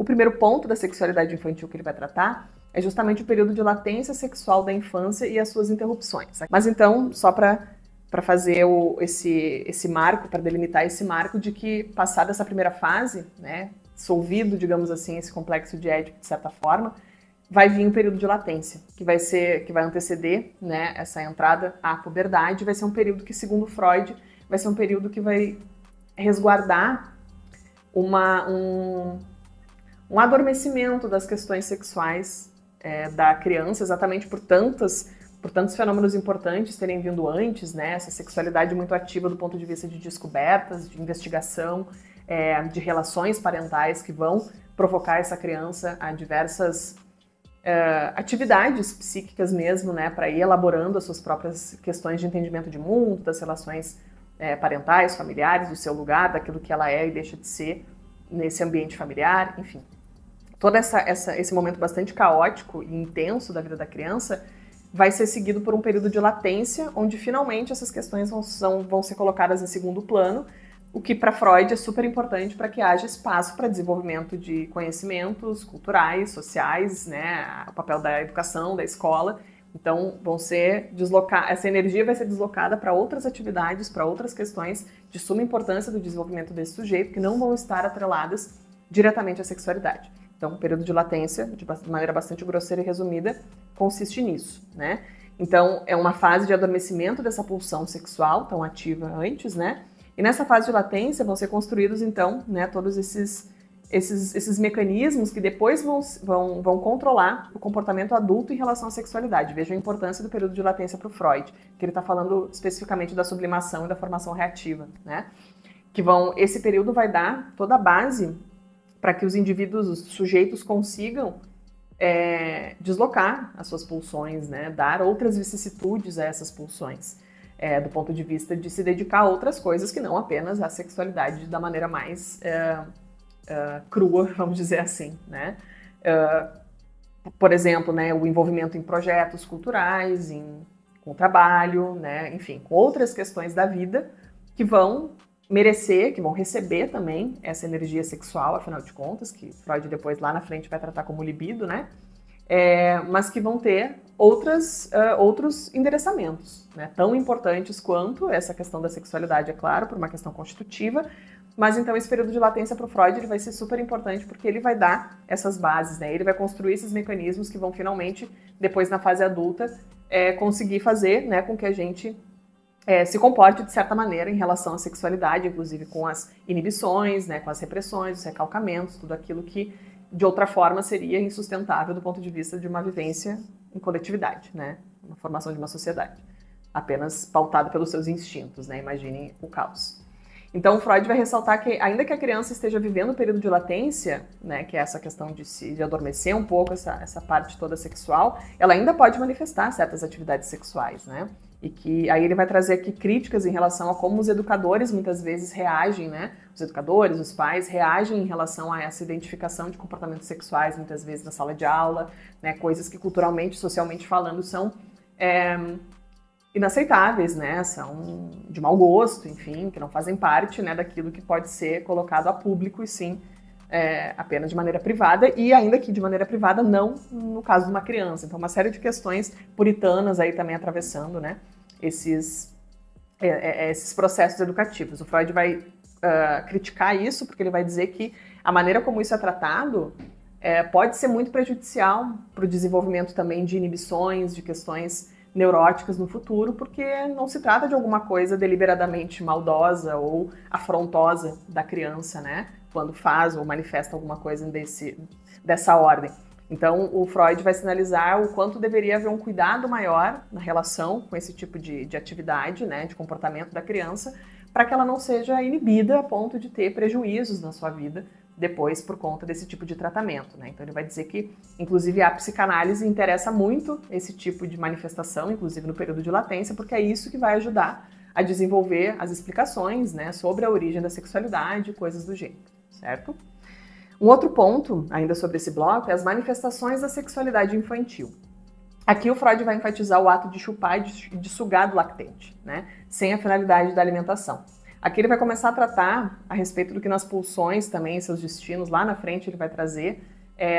O primeiro ponto da sexualidade infantil que ele vai tratar é justamente o período de latência sexual da infância e as suas interrupções. Mas então, só para fazer esse marco, para delimitar esse marco de que, passada essa primeira fase, né, dissolvido, digamos assim, esse complexo de Édipo, de certa forma, vai vir um período de latência, que vai anteceder, né, essa entrada à puberdade, vai ser um período que, segundo Freud, vai ser um período que vai resguardar um adormecimento das questões sexuais da criança, exatamente por tantos fenômenos importantes terem vindo antes, né? Essa sexualidade muito ativa do ponto de vista de descobertas, de investigação, de relações parentais que vão provocar essa criança a diversas atividades psíquicas mesmo, né? Para ir elaborando as suas próprias questões de entendimento de mundo, das relações parentais, familiares, do seu lugar, daquilo que ela é e deixa de ser nesse ambiente familiar, enfim. Todo esse momento bastante caótico e intenso da vida da criança vai ser seguido por um período de latência, onde finalmente essas questões vão ser colocadas em segundo plano, o que para Freud é super importante para que haja espaço para desenvolvimento de conhecimentos culturais, sociais, né, o papel da educação, da escola. Então, essa energia vai ser deslocada para outras atividades, para outras questões de suma importância do desenvolvimento desse sujeito, que não vão estar atreladas diretamente à sexualidade. Então, o período de latência, de maneira bastante grosseira e resumida, consiste nisso, né? Então, é uma fase de adormecimento dessa pulsão sexual, tão ativa antes, né? E nessa fase de latência vão ser construídos, então, né, todos esses mecanismos que depois vão controlar o comportamento adulto em relação à sexualidade. Vejam a importância do período de latência para o Freud, que ele está falando especificamente da sublimação e da formação reativa, né? Esse período vai dar toda a base para que os indivíduos, os sujeitos consigam deslocar as suas pulsões, né? Dar outras vicissitudes a essas pulsões, do ponto de vista de se dedicar a outras coisas que não apenas a sexualidade da maneira mais crua, vamos dizer assim, né? Por exemplo, né, o envolvimento em projetos culturais, com o trabalho, né? Enfim, com outras questões da vida que vão que vão receber também essa energia sexual, afinal de contas, que Freud depois lá na frente vai tratar como libido, né? Mas que vão ter outros endereçamentos, né? Tão importantes quanto essa questão da sexualidade, é claro, por uma questão constitutiva, mas então esse período de latência para o Freud ele vai ser super importante porque ele vai dar essas bases, né? Ele vai construir esses mecanismos que vão finalmente, depois na fase adulta, conseguir fazer, né, com que a gente se comporte de certa maneira em relação à sexualidade, inclusive com as inibições, né, com as repressões, os recalcamentos, tudo aquilo que de outra forma seria insustentável do ponto de vista de uma vivência em coletividade, né, uma formação de uma sociedade, apenas pautada pelos seus instintos, né, imaginem o caos. Então Freud vai ressaltar que ainda que a criança esteja vivendo um período de latência, né, que é essa questão de adormecer um pouco essa parte toda sexual, ela ainda pode manifestar certas atividades sexuais, né? E que aí ele vai trazer aqui críticas em relação a como os educadores muitas vezes reagem, né? Os educadores, os pais reagem em relação a essa identificação de comportamentos sexuais muitas vezes na sala de aula, né? Coisas que culturalmente, socialmente falando são inaceitáveis, né? São de mau gosto, enfim, que não fazem parte, né, daquilo que pode ser colocado a público e sim apenas de maneira privada, e ainda que de maneira privada, não no caso de uma criança. Então, uma série de questões puritanas aí também atravessando, né, esses processos educativos. O Freud vai criticar isso, porque ele vai dizer que a maneira como isso é tratado pode ser muito prejudicial para o desenvolvimento também de inibições, de questões neuróticas no futuro, porque não se trata de alguma coisa deliberadamente maldosa ou afrontosa da criança, né? Quando faz ou manifesta alguma coisa dessa ordem. Então, o Freud vai sinalizar o quanto deveria haver um cuidado maior na relação com esse tipo de atividade, né, de comportamento da criança, para que ela não seja inibida a ponto de ter prejuízos na sua vida depois por conta desse tipo de tratamento, né? Então ele vai dizer que, inclusive, a psicanálise interessa muito esse tipo de manifestação, inclusive no período de latência, porque é isso que vai ajudar a desenvolver as explicações, né, sobre a origem da sexualidade, coisas do gênero, certo? Um outro ponto, ainda sobre esse bloco, é as manifestações da sexualidade infantil. Aqui o Freud vai enfatizar o ato de chupar e de sugar do lactente, né, sem a finalidade da alimentação. Aqui ele vai começar a tratar a respeito do que nas pulsões também, seus destinos, lá na frente ele vai trazer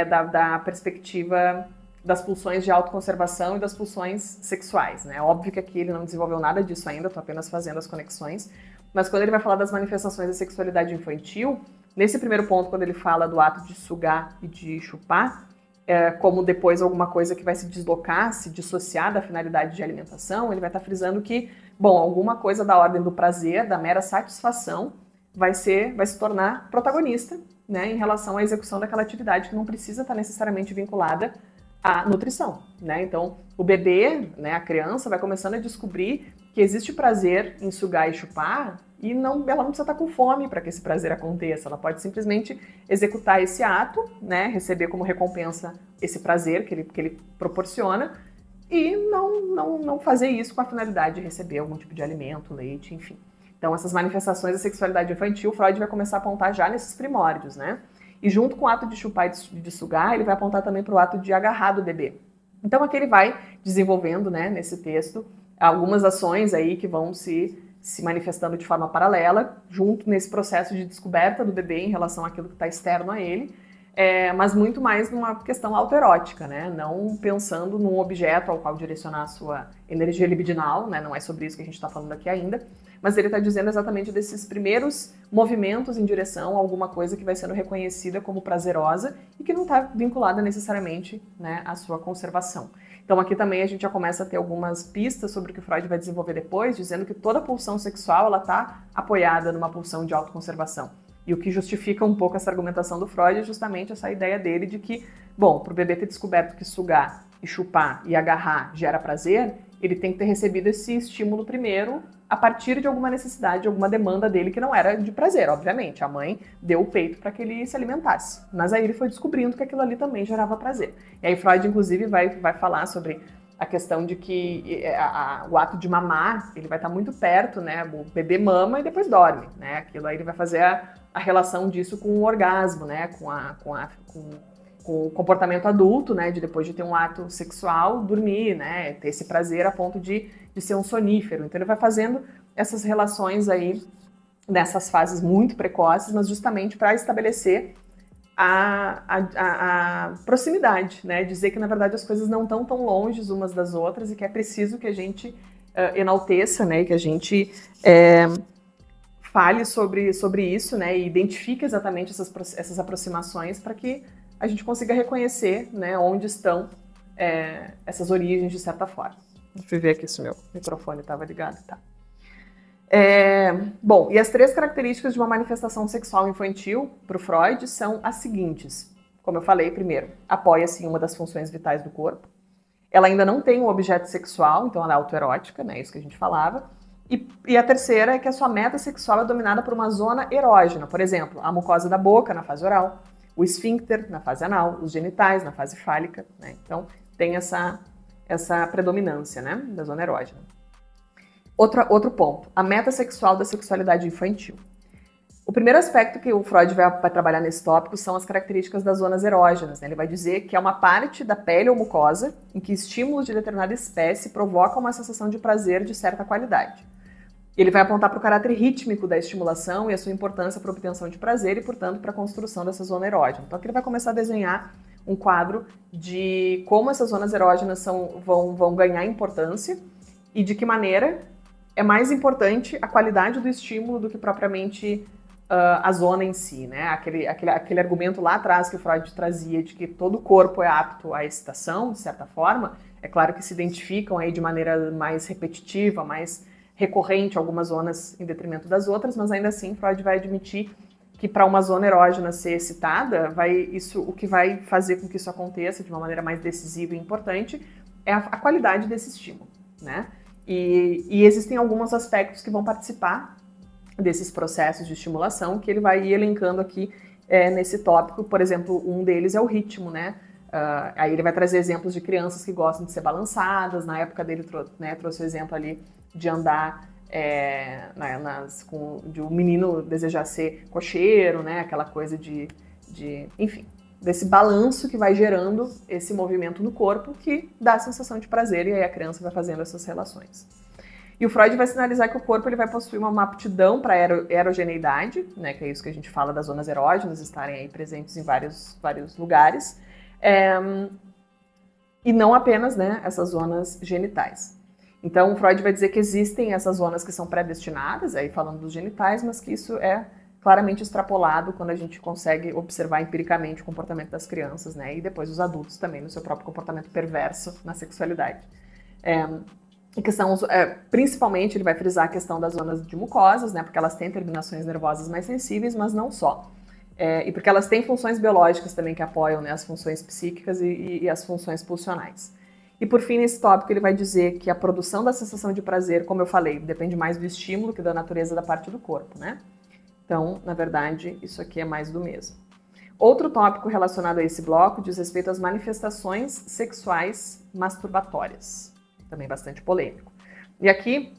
da perspectiva das pulsões de autoconservação e das pulsões sexuais, né? Óbvio que aqui ele não desenvolveu nada disso ainda, estou apenas fazendo as conexões, mas quando ele vai falar das manifestações da sexualidade infantil, nesse primeiro ponto, quando ele fala do ato de sugar e de chupar, como depois alguma coisa que vai se deslocar, se dissociar da finalidade de alimentação, ele vai estar frisando que, bom, alguma coisa da ordem do prazer, da mera satisfação, vai se tornar protagonista, né, em relação à execução daquela atividade que não precisa estar necessariamente vinculada à nutrição, né? Então, o bebê, né, a criança, vai começando a descobrir que existe prazer em sugar e chupar e ela não precisa estar com fome para que esse prazer aconteça. Ela pode simplesmente executar esse ato, né, receber como recompensa esse prazer que ele proporciona e não fazer isso com a finalidade de receber algum tipo de alimento, leite, enfim. Então, essas manifestações da sexualidade infantil, Freud vai começar a apontar já nesses primórdios, né? E junto com o ato de chupar e de sugar, ele vai apontar também para o ato de agarrar do bebê. Então, aqui ele vai desenvolvendo, né, nesse texto, algumas ações aí que vão se manifestando de forma paralela, junto nesse processo de descoberta do bebê em relação àquilo que está externo a ele, mas muito mais numa questão autoerótica, né? Não pensando num objeto ao qual direcionar a sua energia libidinal, né? Não é sobre isso que a gente está falando aqui ainda, mas ele está dizendo exatamente desses primeiros movimentos em direção a alguma coisa que vai sendo reconhecida como prazerosa e que não está vinculada necessariamente, né, à sua conservação. Então aqui também a gente já começa a ter algumas pistas sobre o que Freud vai desenvolver depois, dizendo que toda pulsão sexual ela está apoiada numa pulsão de autoconservação. E o que justifica um pouco essa argumentação do Freud é justamente essa ideia dele de que, bom, para o bebê ter descoberto que sugar e chupar e agarrar gera prazer, ele tem que ter recebido esse estímulo primeiro a partir de alguma necessidade, de alguma demanda dele que não era de prazer, obviamente. A mãe deu o peito para que ele se alimentasse. Mas aí ele foi descobrindo que aquilo ali também gerava prazer. E aí Freud, inclusive, vai falar sobre a questão de que o ato de mamar, ele vai estar muito perto, né? O bebê mama e depois dorme, né? Aquilo aí ele vai fazer a relação disso com o orgasmo, né? Com o comportamento adulto, né, de depois de ter um ato sexual, dormir, né, ter esse prazer a ponto de ser um sonífero. Então ele vai fazendo essas relações aí nessas fases muito precoces, mas justamente para estabelecer a proximidade, né, dizer que na verdade as coisas não estão tão longe umas das outras e que é preciso que a gente enalteça, né, e que a gente fale sobre isso, né, e identifique exatamente essas aproximações para que a gente consiga reconhecer, né, onde estão essas origens, de certa forma. Deixa eu ver aqui se o meu microfone estava ligado. Tá. Bom, e as 3 características de uma manifestação sexual infantil para o Freud são as seguintes. Como eu falei, primeiro, apoia-se em uma das funções vitais do corpo. Ela ainda não tem um objeto sexual, então ela é autoerótica, né, isso que a gente falava. E a terceira é que a sua meta sexual é dominada por uma zona erógena. Por exemplo, a mucosa da boca na fase oral, o esfíncter na fase anal, os genitais na fase fálica, né? Então tem essa predominância, né, da zona erógena. Outro ponto, a meta sexual da sexualidade infantil. O primeiro aspecto que o Freud vai trabalhar nesse tópico são as características das zonas erógenas, né? Ele vai dizer que é uma parte da pele ou mucosa em que estímulos de determinada espécie provocam uma sensação de prazer de certa qualidade. Ele vai apontar para o caráter rítmico da estimulação e a sua importância para a obtenção de prazer e, portanto, para a construção dessa zona erógena. Então aqui ele vai começar a desenhar um quadro de como essas zonas erógenas vão ganhar importância e de que maneira é mais importante a qualidade do estímulo do que propriamente a zona em si, né? Aquele argumento lá atrás que o Freud trazia de que todo o corpo é apto à excitação, de certa forma, é claro que se identificam aí de maneira mais repetitiva, mais recorrente algumas zonas em detrimento das outras, mas ainda assim Freud vai admitir que para uma zona erógena ser excitada, o que vai fazer com que isso aconteça de uma maneira mais decisiva e importante é a qualidade desse estímulo, né? E existem alguns aspectos que vão participar desses processos de estimulação que ele vai ir elencando aqui nesse tópico. Por exemplo, um deles é o ritmo, né? Aí ele vai trazer exemplos de crianças que gostam de ser balançadas. Na época dele, trouxe o exemplo ali de andar de um menino desejar ser cocheiro, né? Aquela coisa enfim, desse balanço que vai gerando esse movimento no corpo que dá a sensação de prazer, e aí a criança vai fazendo essas relações. E o Freud vai sinalizar que o corpo ele vai possuir uma aptidão para erogeneidade, né, que é isso que a gente fala das zonas erógenas estarem aí presentes em vários lugares, e não apenas, né, essas zonas genitais. Então, o Freud vai dizer que existem essas zonas que são predestinadas, aí falando dos genitais, mas que isso é claramente extrapolado quando a gente consegue observar empiricamente o comportamento das crianças, né, e depois os adultos também no seu próprio comportamento perverso na sexualidade. E que são, principalmente, ele vai frisar a questão das zonas de mucosas, né, porque elas têm terminações nervosas mais sensíveis, mas não só. E porque elas têm funções biológicas também que apoiam, né, as funções psíquicas e as funções pulsionais. E por fim, nesse tópico, ele vai dizer que a produção da sensação de prazer, como eu falei, depende mais do estímulo que da natureza da parte do corpo, né? Então, na verdade, isso aqui é mais do mesmo. Outro tópico relacionado a esse bloco diz respeito às manifestações sexuais masturbatórias. Também bastante polêmico. E aqui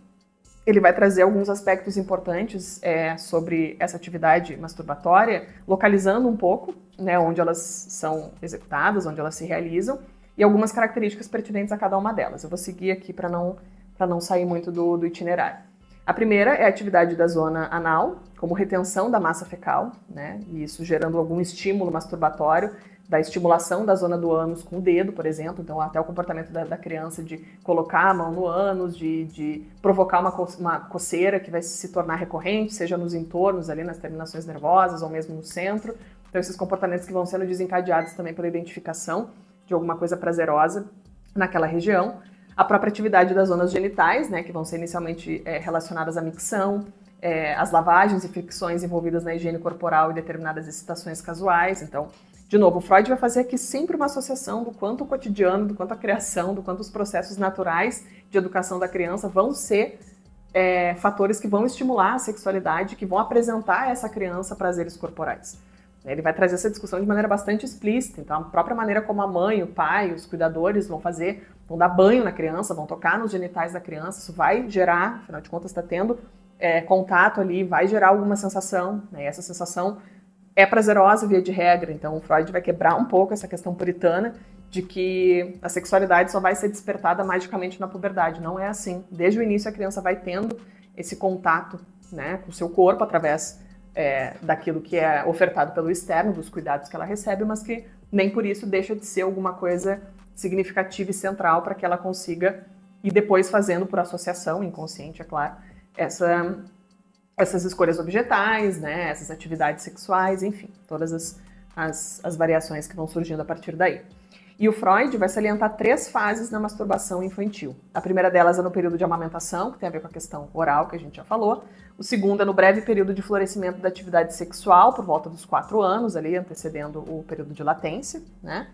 ele vai trazer alguns aspectos importantes sobre essa atividade masturbatória, localizando um pouco, né, onde elas são executadas, onde elas se realizam, e algumas características pertinentes a cada uma delas. Eu vou seguir aqui para não sair muito do itinerário. A primeira é a atividade da zona anal, como retenção da massa fecal, né, e isso gerando algum estímulo masturbatório, da estimulação da zona do ânus com o dedo, por exemplo, então até o comportamento da criança de colocar a mão no ânus, de provocar uma coceira que vai se tornar recorrente, seja nos entornos ali, nas terminações nervosas ou mesmo no centro. Então esses comportamentos que vão sendo desencadeados também pela identificação de alguma coisa prazerosa naquela região. A própria atividade das zonas genitais, né, que vão ser inicialmente relacionadas à micção, as lavagens e fricções envolvidas na higiene corporal e determinadas excitações casuais. Então, de novo, o Freud vai fazer aqui sempre uma associação do quanto o cotidiano, do quanto a criação, do quanto os processos naturais de educação da criança vão ser fatores que vão estimular a sexualidade, que vão apresentar a essa criança prazeres corporais. Ele vai trazer essa discussão de maneira bastante explícita. Então, a própria maneira como a mãe, o pai, os cuidadores vão dar banho na criança, vão tocar nos genitais da criança, isso vai gerar, afinal de contas, está tendo contato ali, vai gerar alguma sensação, né? E essa sensação é prazerosa via de regra. Então, o Freud vai quebrar um pouco essa questão puritana de que a sexualidade só vai ser despertada magicamente na puberdade. Não é assim. Desde o início, a criança vai tendo esse contato, né, com o seu corpo através daquilo que é ofertado pelo externo, dos cuidados que ela recebe, mas que nem por isso deixa de ser alguma coisa significativa e central para que ela consiga ir depois fazendo por associação inconsciente, é claro, essas escolhas objetais, né, essas atividades sexuais, enfim, todas as variações que vão surgindo a partir daí. E o Freud vai salientar 3 fases na masturbação infantil. A primeira delas é no período de amamentação, que tem a ver com a questão oral, que a gente já falou. O segundo é no breve período de florescimento da atividade sexual, por volta dos 4 anos, ali antecedendo o período de latência, né?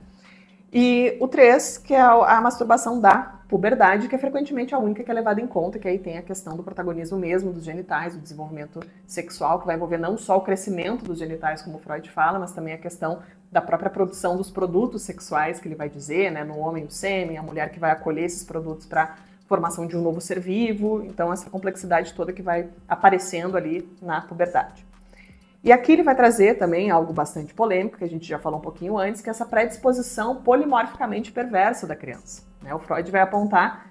E o 3, que é a masturbação da puberdade, que é frequentemente a única que é levada em conta, que aí tem a questão do protagonismo mesmo dos genitais, do desenvolvimento sexual, que vai envolver não só o crescimento dos genitais, como o Freud fala, mas também a questão da própria produção dos produtos sexuais, que ele vai dizer, né, no homem o sêmen, a mulher que vai acolher esses produtos para formação de um novo ser vivo, então essa complexidade toda que vai aparecendo ali na puberdade. E aqui ele vai trazer também algo bastante polêmico, que a gente já falou um pouquinho antes, que é essa predisposição polimorficamente perversa da criança, né? O Freud vai apontar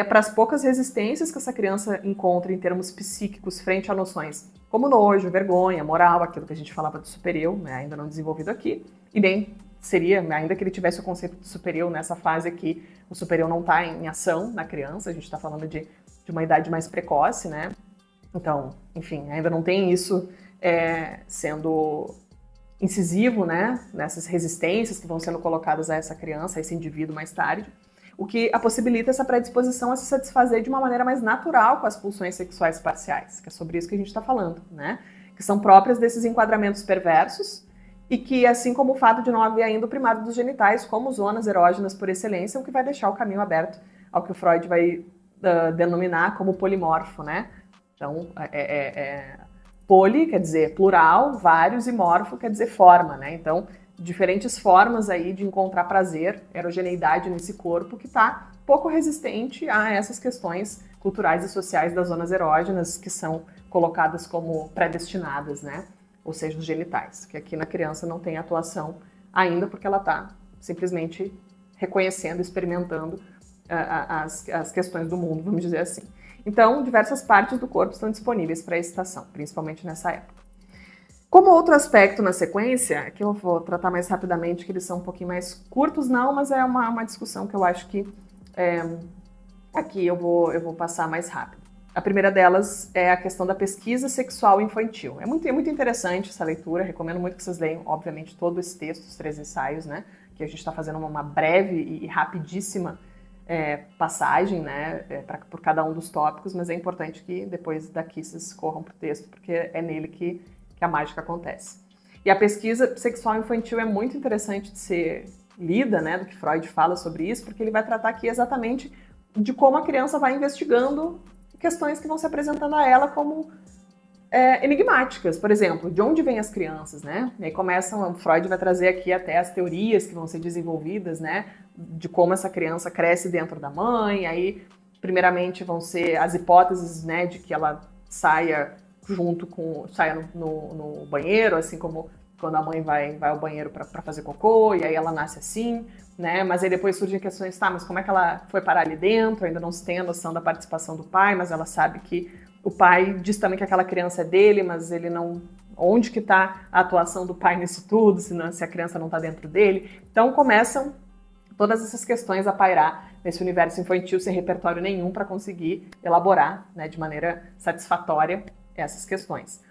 para as poucas resistências que essa criança encontra em termos psíquicos frente a noções como nojo, vergonha, moral, aquilo que a gente falava do supereu, né, ainda não desenvolvido aqui, e bem, seria, ainda que ele tivesse o conceito de supereu nessa fase aqui, o supereu não está em ação na criança, a gente está falando de uma idade mais precoce, né? Então, enfim, ainda não tem isso sendo incisivo, né, nessas resistências que vão sendo colocadas a essa criança, a esse indivíduo mais tarde, o que a possibilita essa predisposição a se satisfazer de uma maneira mais natural com as pulsões sexuais parciais, que é sobre isso que a gente está falando, né, que são próprias desses enquadramentos perversos e que, assim como o fato de não haver ainda o primário dos genitais como zonas erógenas por excelência, é o que vai deixar o caminho aberto ao que o Freud vai denominar como polimorfo, né, então poli quer dizer plural, vários, e morfo quer dizer forma, né? Então, diferentes formas aí de encontrar prazer, erogeneidade nesse corpo que está pouco resistente a essas questões culturais e sociais das zonas erógenas que são colocadas como predestinadas, né? Ou seja, os genitais, que aqui na criança não tem atuação ainda porque ela está simplesmente reconhecendo, experimentando as questões do mundo, vamos dizer assim. Então, diversas partes do corpo estão disponíveis para excitação, principalmente nessa época. Como outro aspecto na sequência, que eu vou tratar mais rapidamente, que eles são um pouquinho mais curtos, não, mas é uma discussão que eu acho que aqui eu vou passar mais rápido. A primeira delas é a questão da pesquisa sexual infantil. É muito interessante essa leitura, recomendo muito que vocês leiam, obviamente, todo esse texto, os 3 ensaios, né? Que a gente está fazendo uma breve e rapidíssima passagem, né, por cada um dos tópicos, mas é importante que depois daqui vocês corram para o texto, porque é nele que a mágica acontece. E a pesquisa sexual infantil é muito interessante de ser lida, né, do que Freud fala sobre isso, porque ele vai tratar aqui exatamente de como a criança vai investigando questões que vão se apresentando a ela como enigmáticas. Por exemplo, de onde vêm as crianças, né? E aí Freud vai trazer aqui até as teorias que vão ser desenvolvidas, né, de como essa criança cresce dentro da mãe. Aí, primeiramente, vão ser as hipóteses, né, de que ela saia no banheiro, assim como quando a mãe vai ao banheiro para fazer cocô, e aí ela nasce assim, né? Mas aí depois surgem questões, tá, mas como é que ela foi parar ali dentro? Ainda não se tem a noção da participação do pai, mas ela sabe que o pai diz também que aquela criança é dele, mas ele não... Onde que está a atuação do pai nisso tudo, se a criança não está dentro dele? Então começam todas essas questões a pairar nesse universo infantil sem repertório nenhum para conseguir elaborar, né, de maneira satisfatória essas questões.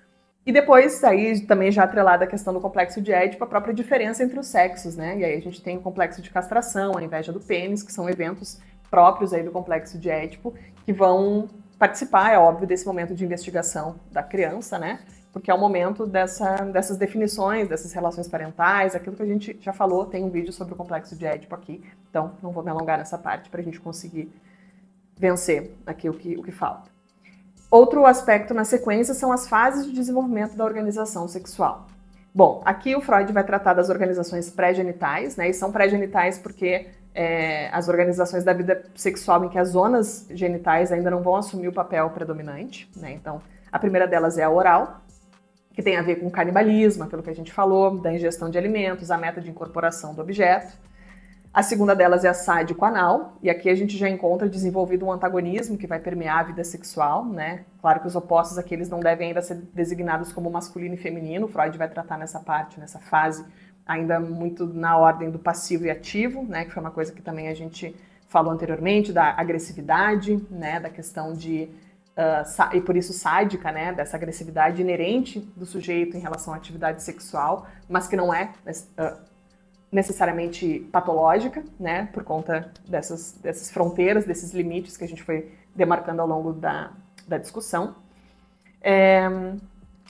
E depois, aí também já atrelada a questão do complexo de Édipo, a própria diferença entre os sexos, né? E aí a gente tem o complexo de castração, a inveja do pênis, que são eventos próprios aí do complexo de Édipo, que vão participar, é óbvio, desse momento de investigação da criança, né? Porque é o momento dessas definições, dessas relações parentais, aquilo que a gente já falou, tem um vídeo sobre o complexo de Édipo aqui, então não vou me alongar nessa parte para a gente conseguir vencer aqui o que falta. Outro aspecto na sequência são as fases de desenvolvimento da organização sexual. Bom, aqui o Freud vai tratar das organizações pré-genitais, né? E são pré-genitais porque as organizações da vida sexual em que as zonas genitais ainda não vão assumir o papel predominante, né? Então, a primeira delas é a oral, que tem a ver com o canibalismo, aquilo que a gente falou, da ingestão de alimentos, a meta de incorporação do objeto. A segunda delas é a sádico-anal, e aqui a gente já encontra desenvolvido um antagonismo que vai permear a vida sexual, né? Claro que os opostos aqui eles não devem ainda ser designados como masculino e feminino, Freud vai tratar nessa parte, nessa fase, ainda muito na ordem do passivo e ativo, né? Que foi uma coisa que também a gente falou anteriormente, da agressividade, né? Da questão de... e por isso sádica, né? Dessa agressividade inerente do sujeito em relação à atividade sexual, mas que não é... necessariamente patológica, né, por conta dessas fronteiras, desses limites que a gente foi demarcando ao longo da discussão.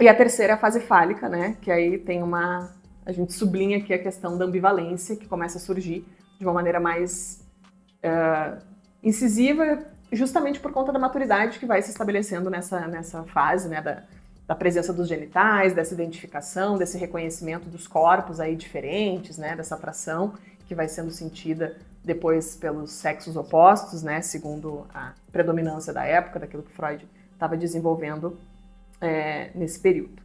E a terceira é a fase fálica, né, que aí tem a gente sublinha aqui a questão da ambivalência, que começa a surgir de uma maneira mais incisiva, justamente por conta da maturidade que vai se estabelecendo nessa fase, né, da presença dos genitais, dessa identificação, desse reconhecimento dos corpos aí diferentes, né, dessa atração que vai sendo sentida depois pelos sexos opostos, né, segundo a predominância da época, daquilo que Freud estava desenvolvendo nesse período.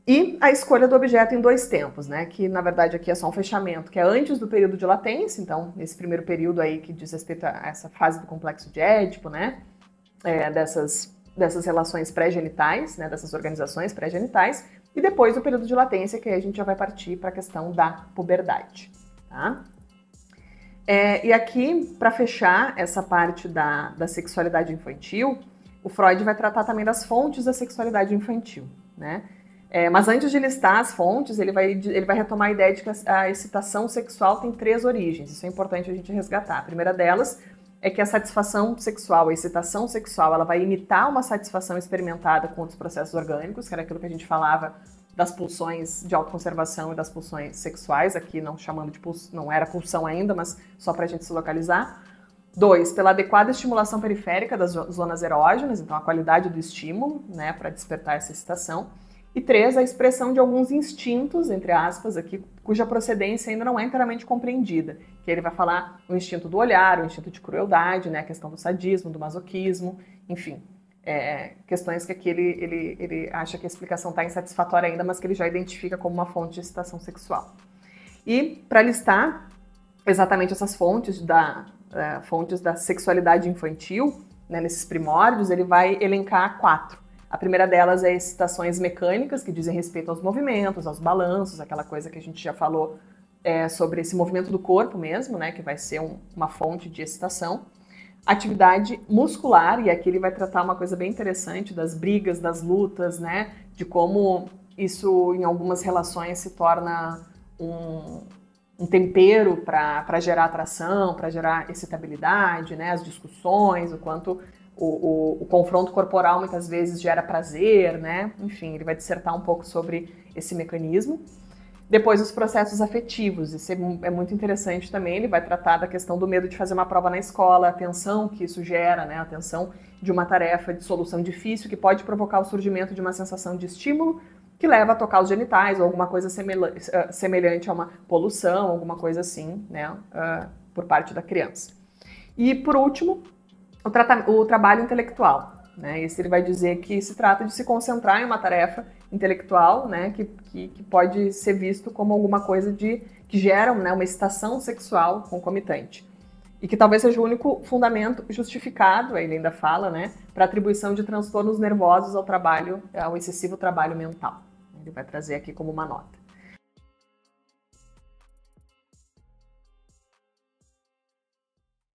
E a escolha do objeto em 2 tempos, né, que na verdade aqui é só um fechamento, que é antes do período de latência, então esse primeiro período aí que diz respeito a essa fase do complexo de Édipo, né, dessas relações pré-genitais, né, dessas organizações pré-genitais, e depois do período de latência, que aí a gente já vai partir para a questão da puberdade. Tá? E aqui, para fechar essa parte da sexualidade infantil, o Freud vai tratar também das fontes da sexualidade infantil. Né? Mas antes de listar as fontes, ele vai retomar a ideia de que a excitação sexual tem 3 origens, isso é importante a gente resgatar. A primeira delas é que a satisfação sexual, a excitação sexual, ela vai imitar uma satisfação experimentada com outros processos orgânicos, que era aquilo que a gente falava das pulsões de autoconservação e das pulsões sexuais, aqui não chamando de não era pulsão ainda, mas só para a gente se localizar. 2, pela adequada estimulação periférica das zonas erógenas, então a qualidade do estímulo, né, para despertar essa excitação. E 3, a expressão de alguns instintos, entre aspas, aqui, cuja procedência ainda não é inteiramente compreendida. Que ele vai falar o instinto do olhar, o instinto de crueldade, né, a questão do sadismo, do masoquismo, enfim. Questões que aqui ele acha que a explicação está insatisfatória ainda, mas que ele já identifica como uma fonte de excitação sexual. E para listar exatamente essas fontes da sexualidade infantil, né, nesses primórdios, ele vai elencar 4. A primeira delas é excitações mecânicas, que dizem respeito aos movimentos, aos balanços, aquela coisa que a gente já falou sobre esse movimento do corpo mesmo, né, que vai ser uma fonte de excitação. Atividade muscular, e aqui ele vai tratar uma coisa bem interessante das brigas, das lutas, né, de como isso em algumas relações se torna um tempero para gerar atração, para gerar excitabilidade, né, as discussões, o quanto o confronto corporal muitas vezes gera prazer, né, enfim, ele vai dissertar um pouco sobre esse mecanismo. Depois, os processos afetivos, isso é muito interessante também, ele vai tratar da questão do medo de fazer uma prova na escola, a tensão que isso gera, né, a tensão de uma tarefa de solução difícil que pode provocar o surgimento de uma sensação de estímulo que leva a tocar os genitais ou alguma coisa semelhante a uma poluição, alguma coisa assim, né, por parte da criança. E, por último, o trabalho intelectual. Né? Esse ele vai dizer que se trata de se concentrar em uma tarefa intelectual, né, que pode ser visto como alguma coisa que gera, né, uma excitação sexual concomitante. E que talvez seja o único fundamento justificado, ele ainda fala, né, para atribuição de transtornos nervosos ao excessivo trabalho mental. Ele vai trazer aqui como uma nota.